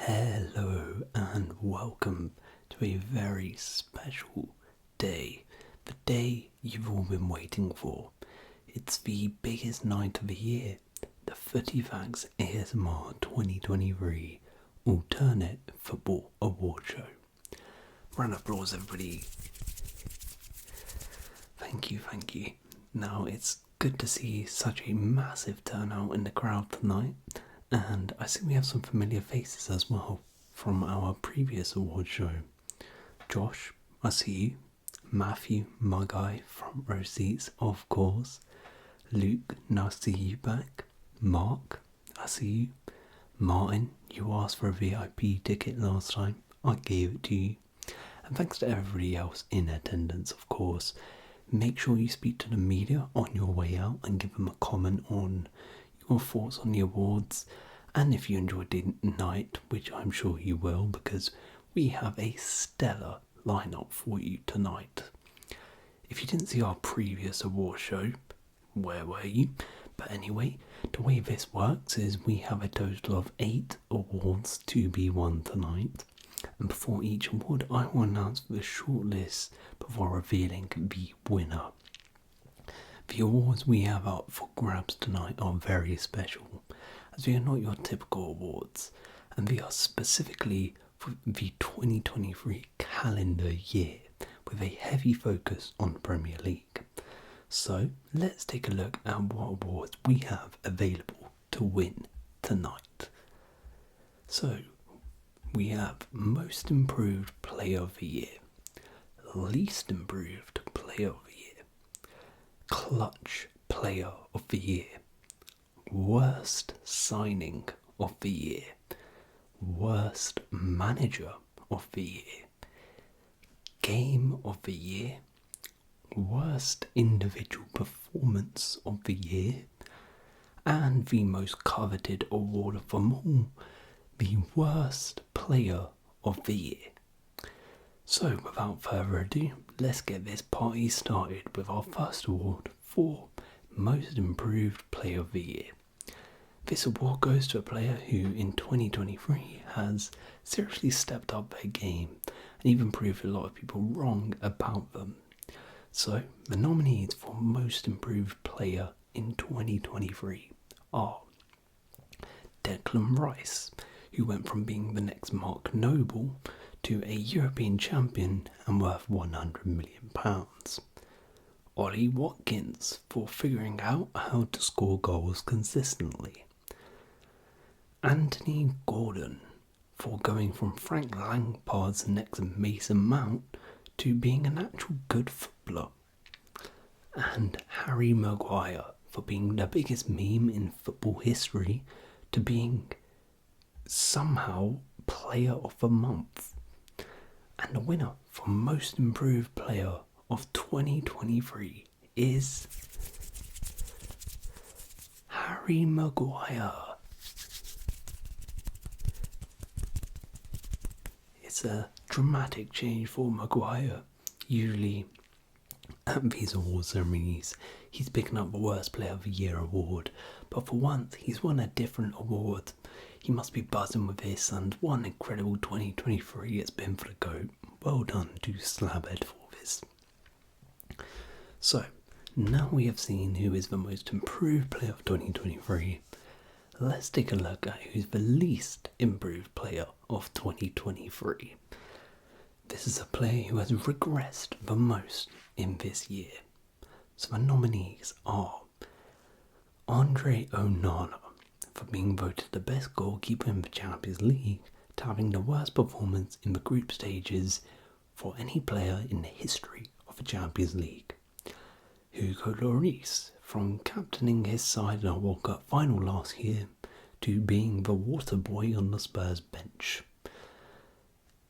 Hello and welcome to a very special day, the day you've all been waiting for. It's the biggest night of the year, the Footy Facts ASMR 2023 Alternate Football Award Show. Round of applause, everybody. Thank you. Now, it's good to see such a massive turnout in the crowd tonight. And I see we have some familiar faces as well from our previous award show. Josh, I see you. Matthew, my guy, front row seats, of course. Luke, now see you back. Mark, I see you. Martin, you asked for a VIP ticket last time. I gave it to you. And thanks to everybody else in attendance, of course. Make sure you speak to the media on your way out and give them a comment on your thoughts on the awards, and if you enjoyed the night, which I'm sure you will, because we have a stellar lineup for you tonight. If you didn't see our previous award show, where were you? But anyway, the way this works is we have a total of 8 awards to be won tonight, and before each award I will announce the shortlist before revealing the winner. The awards we have up for grabs tonight are very special, as they are not your typical awards, and they are specifically for the 2023 calendar year, with a heavy focus on the Premier League. So, let's take a look at what awards we have available to win tonight. So, we have Most Improved Player of the Year, Least Improved Player of the Year, Clutch Player of the Year, Worst Signing of the Year, Worst Manager of the Year, Game of the Year, Worst Individual Performance of the Year, and the most coveted award of them all, the Worst Player of the Year. So, without further ado, let's get this party started with our first award for Most Improved Player of the Year. This award goes to a player who in 2023 has seriously stepped up their game and even proved a lot of people wrong about them. So, the nominees for Most Improved Player in 2023 are Declan Rice, who went from being the next Mark Noble to a European champion and worth £100 million. Ollie Watkins for figuring out how to score goals consistently. Anthony Gordon for going from Frank Lampard's next Mason Mount to being an actual good footballer. And Harry Maguire for being the biggest meme in football history to being somehow Player of the Month. And the winner for Most Improved Player of 2023 is Harry Maguire. It's a dramatic change for Maguire. Usually at these award ceremonies he's picking up the Worst Player of the Year award, but for once he's won a different award. He must be buzzing with this, and what an incredible 2023 it's been for the GOAT. Well done to Slabhead for this. So, now we have seen who is the most improved player of 2023, let's take a look at who's the least improved player of 2023. This is a player who has regressed the most in this year. So the nominees are Andre Onana, for being voted the best goalkeeper in the Champions League, to having the worst performance in the group stages for any player in the history of the Champions League. Hugo Lloris, from captaining his side in a World Cup final last year to being the water boy on the Spurs bench.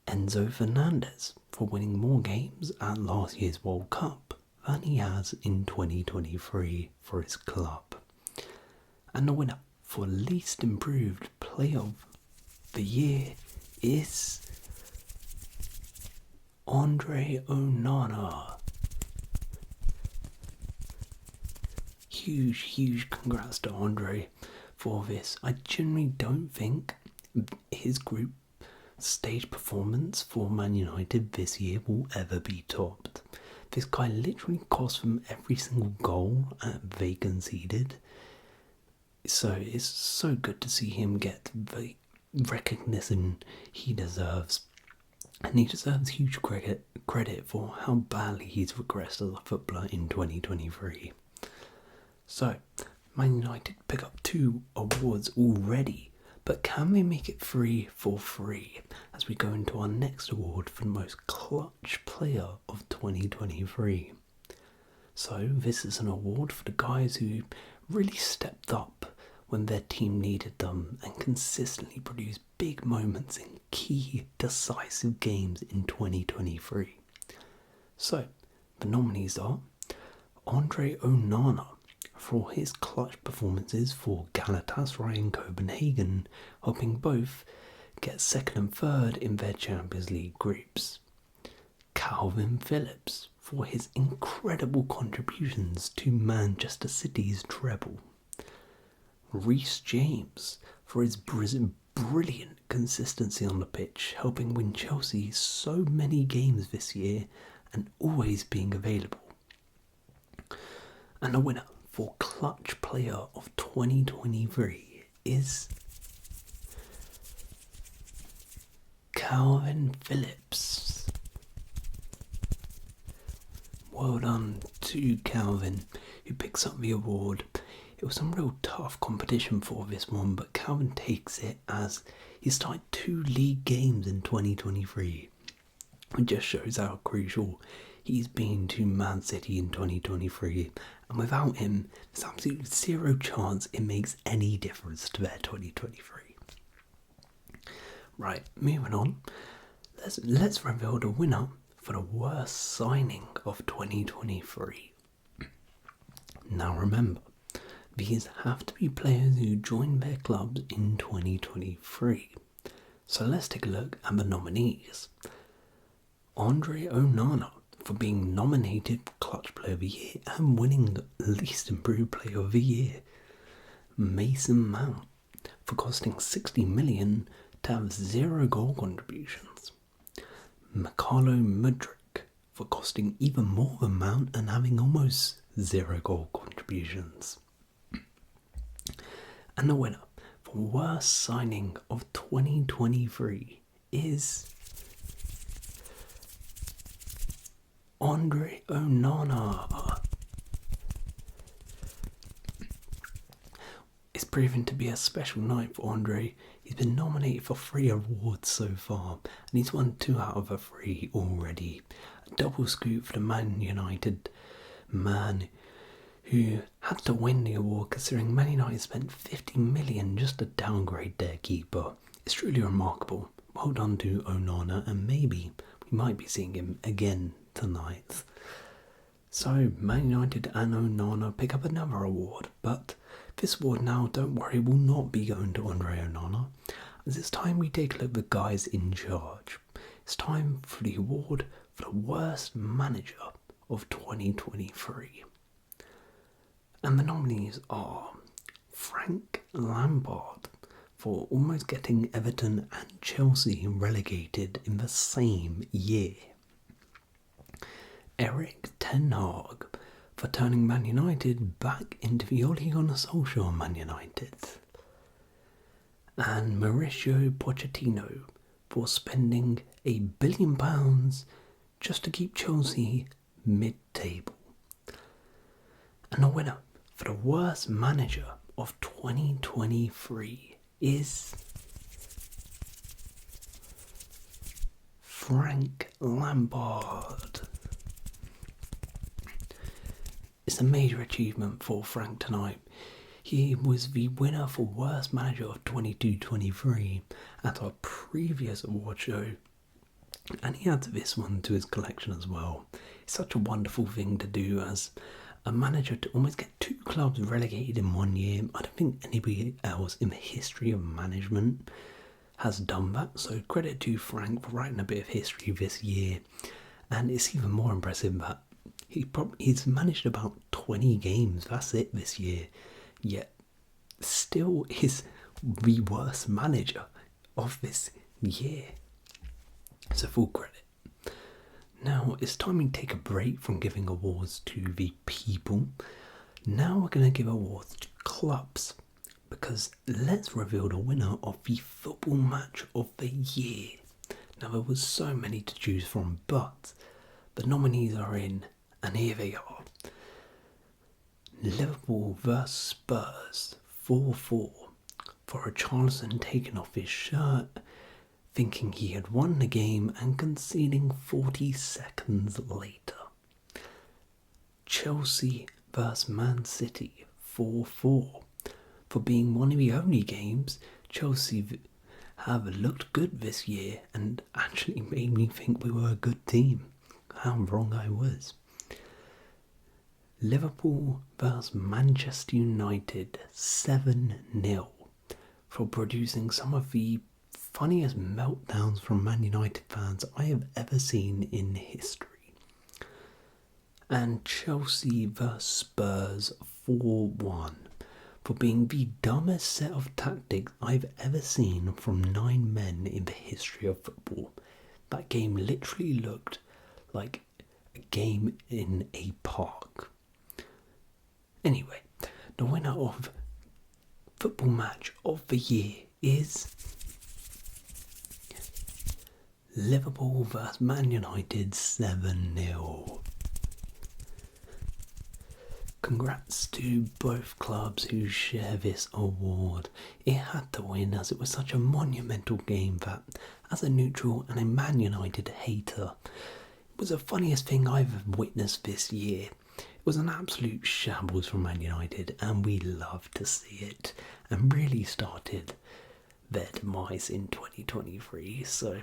Enzo Fernandez, for winning more games at last year's World Cup than he has in 2023 for his club. And the winner for least improved player of the year is Andre Onana. Huge congrats to Andre for this. I genuinely don't think his group stage performance for Man United this year will ever be topped. This guy literally cost them every single goal they conceded. So it's so good to see him get the recognition he deserves. And he deserves huge credit for how badly he's regressed as a footballer in 2023. So, Man United pick up 2 awards already, but can they make it 3 for 3 as we go into our next award for the most clutch player of 2023? So, this is an award for the guys who really stepped up when their team needed them and consistently produced big moments in key, decisive games in 2023. So, the nominees are Andre Onana for his clutch performances for Galatasaray and Copenhagen, helping both get second and third in their Champions League groups. Calvin Phillips for his incredible contributions to Manchester City's treble. Reece James for his brilliant consistency on the pitch, helping win Chelsea so many games this year and always being available. And the winner for Clutch Player of 2023 is Calvin Phillips. Well done to Calvin, who picks up the award. It was some real tough competition for this one, but Calvin takes it as he started 2 league games in 2023. It just shows how crucial he's been to Man City in 2023, and without him, there's absolutely zero chance it makes any difference to their 2023. Right, moving on. Let's reveal the winner for the worst signing of 2023. Now remember, these have to be players who joined their clubs in 2023. So let's take a look at the nominees. Andre Onana for being nominated Clutch Player of the Year and winning Least Improved Player of the Year. Mason Mount for costing 60 million to have 0 goal contributions. Mikhailo Mudryk for costing even more than Mount and having almost 0 goal contributions. And the winner for worst signing of 2023 is Andre Onana. It's proven to be a special night for Andre. He's been nominated for 3 awards so far, and he's won 2 out of the 3 already. A double scoop for the Man United man who had to win the award considering Man United spent 50 million just to downgrade their keeper. It's truly remarkable. Well done to Onana, and maybe we might be seeing him again tonight. So Man United and Onana pick up another award, but this award now, don't worry, will not be going to Andre Onana, as it's time we take a look at the guys in charge. It's time for the award for the worst manager of 2023. And the nominees are Frank Lampard for almost getting Everton and Chelsea relegated in the same year. Erik ten Hag for turning Man United back into the Ole Gunnar Solskjaer Man United. And Mauricio Pochettino for spending £1 billion just to keep Chelsea mid-table. And the winner for the worst manager of 2023 is Frank Lampard. It's a major achievement for Frank tonight. He was the winner for worst manager of 22-23 at our previous award show, and he adds this one to his collection as well. It's such a wonderful thing to do as a manager to almost get 2 clubs relegated in 1 year. I don't think anybody else in the history of management has done that, so credit to Frank for writing a bit of history this year. And it's even more impressive that he's managed about 20 games, that's it, this year, yet still is the worst manager of this year. So full credit. Now it's time we take a break from giving awards to the people. Now we're going to give awards to clubs, because let's reveal the winner of the football match of the year. Now there was so many to choose from, but the nominees are in, and here they are. Liverpool vs Spurs 4-4 for Richarlison taking off his shirt, thinking he had won the game and conceding 40 seconds later. Chelsea vs Man City 4-4 for being one of the only games Chelsea have looked good this year and actually made me think we were a good team. How wrong I was. Liverpool vs Manchester United 7-0 for producing some of the funniest meltdowns from Man United fans I have ever seen in history. And Chelsea vs Spurs 4-1 for being the dumbest set of tactics I've ever seen from 9 men in the history of football. That game literally looked like a game in a park. Anyway, the winner of football match of the year is Liverpool vs Man United 7-0. Congrats to both clubs who share this award. It had to win as it was such a monumental game that, as a neutral and a Man United hater, it was the funniest thing I've witnessed this year. It was an absolute shambles from Man United, and we loved to see it, and really started their demise in 2023, so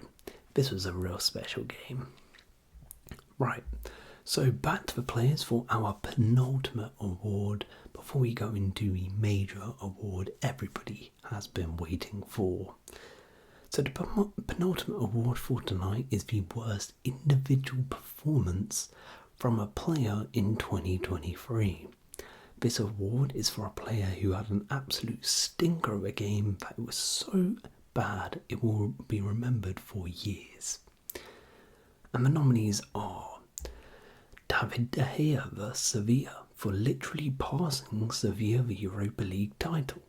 this was a real special game. Right, so back to the players for our penultimate award before we go into the major award everybody has been waiting for. So the penultimate award for tonight is the worst individual performance from a player in 2023. This award is for a player who had an absolute stinker of a game that it was so bad it will be remembered for years. And the nominees are David De Gea vs Sevilla for literally passing Sevilla the Europa League title.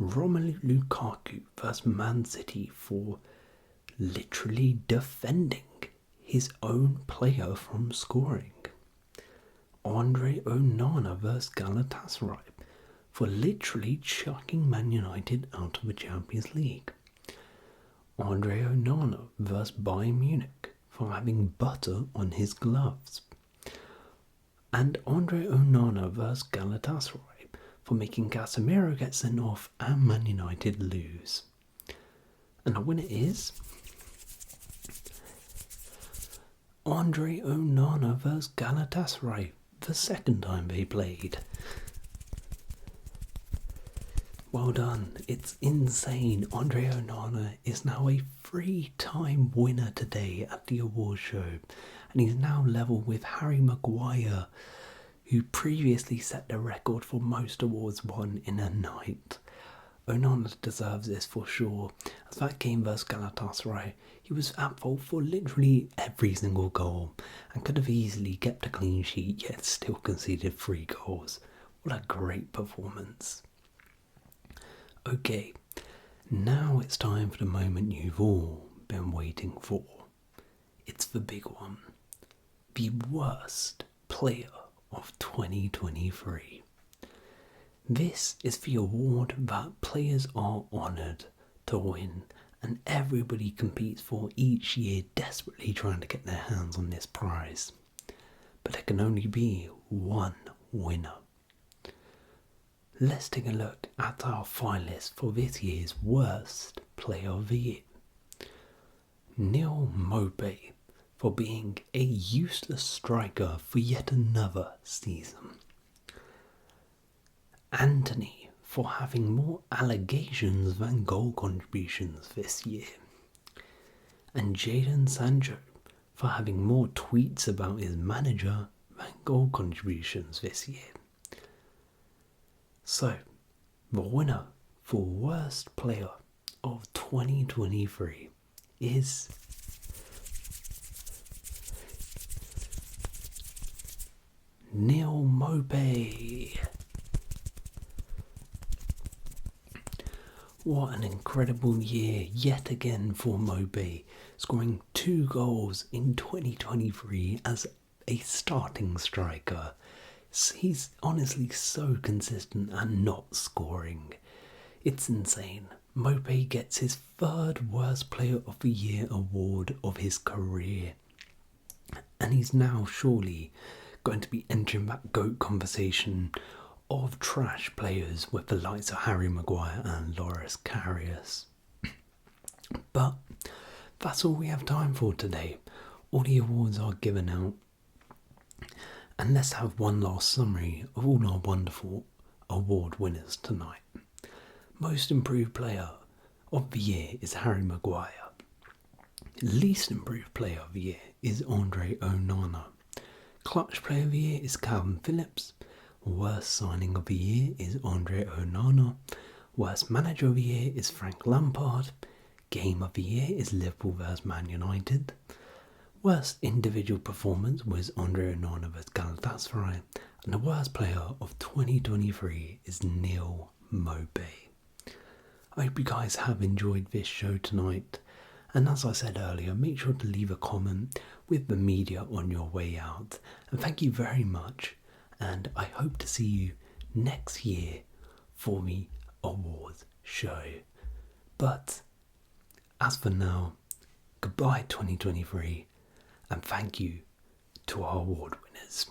Romelu Lukaku vs Man City for literally defending his own player from scoring. Andre Onana vs Galatasaray for literally chucking Man United out of the Champions League. Andre Onana vs Bayern Munich for having butter on his gloves. And Andre Onana vs Galatasaray for making Casemiro get sent off and Man United lose. And the winner is Andre Onana vs Galatasaray, the second time they played. Well done, it's insane. Andre Onana is now a 3-time winner today at the award show, and he's now level with Harry Maguire, who previously set the record for most awards won in a night. Onana deserves this for sure, as that game versus Galatasaray, he was at fault for literally every single goal, and could have easily kept a clean sheet yet still conceded 3 goals. What a great performance. Okay, now it's time for the moment you've all been waiting for. It's the big one. The worst player of 2023. This is the award that players are honoured to win, and everybody competes for each year, desperately trying to get their hands on this prize. But there can only be one winner. Let's take a look at our finalists for this year's worst player of the year. Neil Mopay for being a useless striker for yet another season. Anthony for having more allegations than goal contributions this year. And Jadon Sancho for having more tweets about his manager than goal contributions this year. So, the winner for worst player of 2023 is Neil Mopay. What an incredible year yet again for Mopay, scoring 2 goals in 2023 as a starting striker. He's honestly so consistent and not scoring. It's insane. Mopay gets his 3rd Worst Player of the Year award of his career. And he's now surely going to be entering that GOAT conversation of trash players with the likes of Harry Maguire and Loris Karius. But that's all we have time for today. All the awards are given out. And let's have one last summary of all our wonderful award winners tonight. Most Improved Player of the Year is Harry Maguire. Least Improved Player of the Year is Andre Onana. Clutch Player of the Year is Calvin Phillips. Worst Signing of the Year is Andre Onana. Worst Manager of the Year is Frank Lampard. Game of the Year is Liverpool vs Man United. Worst Individual Performance was Andre Onana vs Galatasaray. And the Worst Player of 2023 is Neil Mopay. I hope you guys have enjoyed this show tonight. And as I said earlier, make sure to leave a comment with the media on your way out. And thank you very much. And I hope to see you next year for the awards show. But as for now, goodbye 2023, and thank you to our award winners.